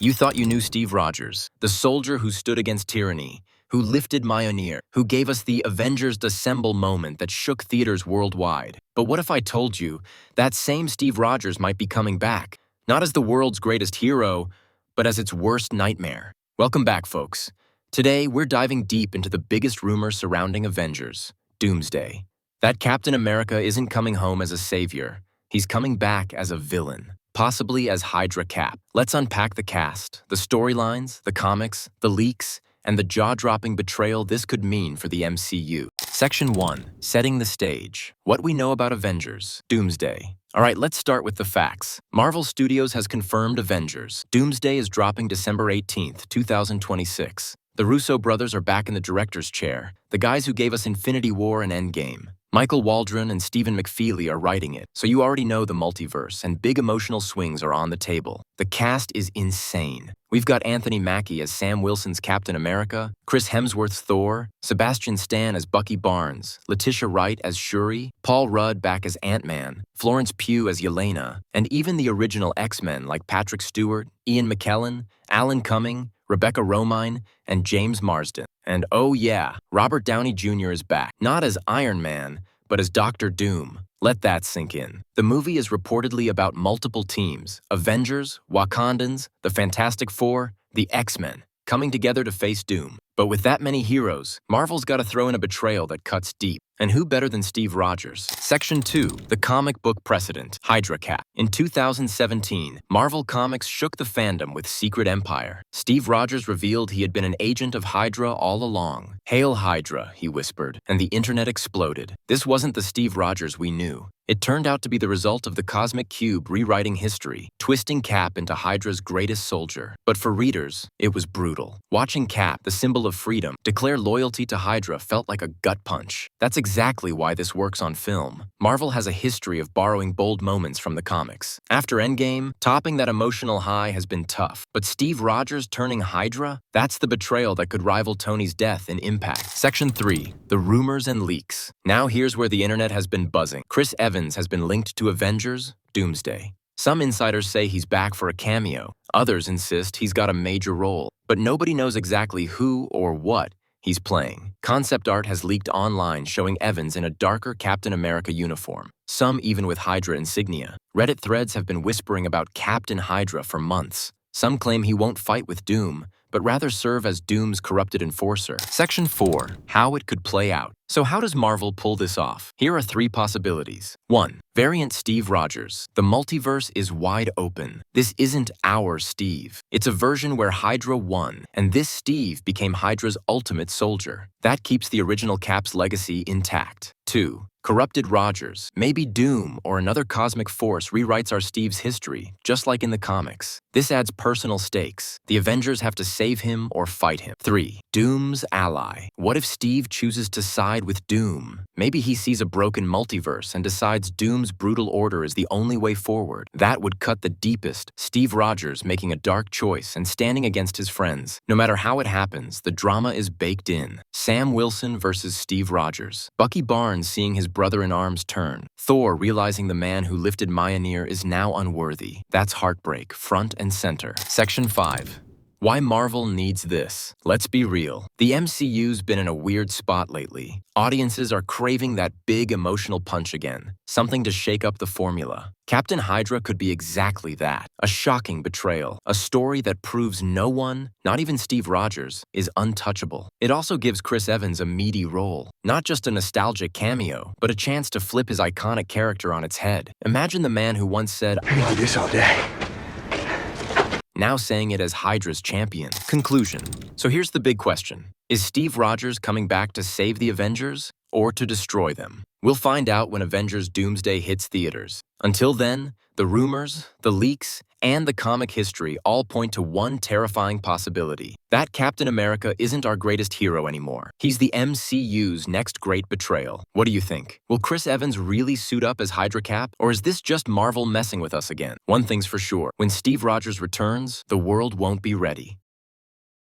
You thought you knew Steve Rogers, the soldier who stood against tyranny, who lifted Mjolnir, who gave us the Avengers Assemble moment that shook theaters worldwide. But what if I told you that same Steve Rogers might be coming back, not as the world's greatest hero, but as its worst nightmare? Welcome back, folks. Today, we're diving deep into the biggest rumor surrounding Avengers, Doomsday. That Captain America isn't coming home as a savior. He's coming back as a villain, possibly as Hydra Cap. Let's unpack the cast, the storylines, the comics, the leaks, and the jaw-dropping betrayal this could mean for the MCU. Section 1. Setting the stage. What we know about Avengers. Doomsday. Alright, let's start with the facts. Marvel Studios has confirmed Avengers. Doomsday is dropping December 18th, 2026. The Russo Brothers are back in the director's chair, the guys who gave us Infinity War and Endgame. Michael Waldron and Stephen McFeely are writing it, so you already know the multiverse, and big emotional swings are on the table. The cast is insane. We've got Anthony Mackie as Sam Wilson's Captain America, Chris Hemsworth's Thor, Sebastian Stan as Bucky Barnes, Letitia Wright as Shuri, Paul Rudd back as Ant-Man, Florence Pugh as Yelena, and even the original X-Men like Patrick Stewart, Ian McKellen, Alan Cumming, Rebecca Romijn, and James Marsden. And oh yeah, Robert Downey Jr. is back, not as Iron Man, but as Dr. Doom. Let that sink in. The movie is reportedly about multiple teams, Avengers, Wakandans, the Fantastic Four, the X-Men, coming together to face Doom. But with that many heroes, Marvel's got to throw in a betrayal that cuts deep. And who better than Steve Rogers? Section 2. The comic book precedent. Hydra Cap. In 2017, Marvel Comics shook the fandom with Secret Empire. Steve Rogers revealed he had been an agent of Hydra all along. "Hail Hydra," he whispered, and the internet exploded. This wasn't the Steve Rogers we knew. It turned out to be the result of the Cosmic Cube rewriting history, twisting Cap into Hydra's greatest soldier. But for readers, it was brutal. Watching Cap, the symbol of freedom, declare loyalty to Hydra felt like a gut punch. That's exactly why this works on film. Marvel has a history of borrowing bold moments from the comics. After Endgame, topping that emotional high has been tough. But Steve Rogers turning Hydra? That's the betrayal that could rival Tony's death in impact. Section 3. The rumors and leaks. Now here's where the internet has been buzzing. Chris Evans has been linked to Avengers, Doomsday. Some insiders say he's back for a cameo. Others insist he's got a major role. But nobody knows exactly who or what he's playing. Concept art has leaked online showing Evans in a darker Captain America uniform, some even with Hydra insignia. Reddit threads have been whispering about Captain Hydra for months. Some claim he won't fight with Doom, but rather serve as Doom's corrupted enforcer. Section 4. How it could play out. So how does Marvel pull this off? Here are 3 possibilities. 1. Variant Steve Rogers. The multiverse is wide open. This isn't our Steve. It's a version where Hydra won, and this Steve became Hydra's ultimate soldier. That keeps the original Cap's legacy intact. 2. Corrupted Rogers. Maybe Doom or another cosmic force rewrites our Steve's history, just like in the comics. This adds personal stakes. The Avengers have to save him or fight him. 3. Doom's ally. What if Steve chooses to side with Doom? Maybe he sees a broken multiverse and decides Doom's brutal order is the only way forward. That would cut the deepest. Steve Rogers making a dark choice and standing against his friends. No matter how it happens, the drama is baked in. Sam Wilson versus Steve Rogers. Bucky Barnes seeing his brother-in-arms turn. Thor realizing the man who lifted Mjolnir is now unworthy. That's heartbreak, front and center. Section 5. Why Marvel needs this. Let's be real. The MCU's been in a weird spot lately. Audiences are craving that big emotional punch again, something to shake up the formula. Captain Hydra could be exactly that. A shocking betrayal, a story that proves no one, not even Steve Rogers, is untouchable. It also gives Chris Evans a meaty role, not just a nostalgic cameo, but a chance to flip his iconic character on its head. Imagine the man who once said, "I can do this all day." Now saying it as Hydra's champion. Conclusion. So here's the big question. Is Steve Rogers coming back to save the Avengers or to destroy them? We'll find out when Avengers Doomsday hits theaters. Until then, the rumors, the leaks, and the comic history all point to one terrifying possibility. That Captain America isn't our greatest hero anymore. He's the MCU's next great betrayal. What do you think? Will Chris Evans really suit up as Hydra Cap? Or is this just Marvel messing with us again? One thing's for sure. When Steve Rogers returns, the world won't be ready.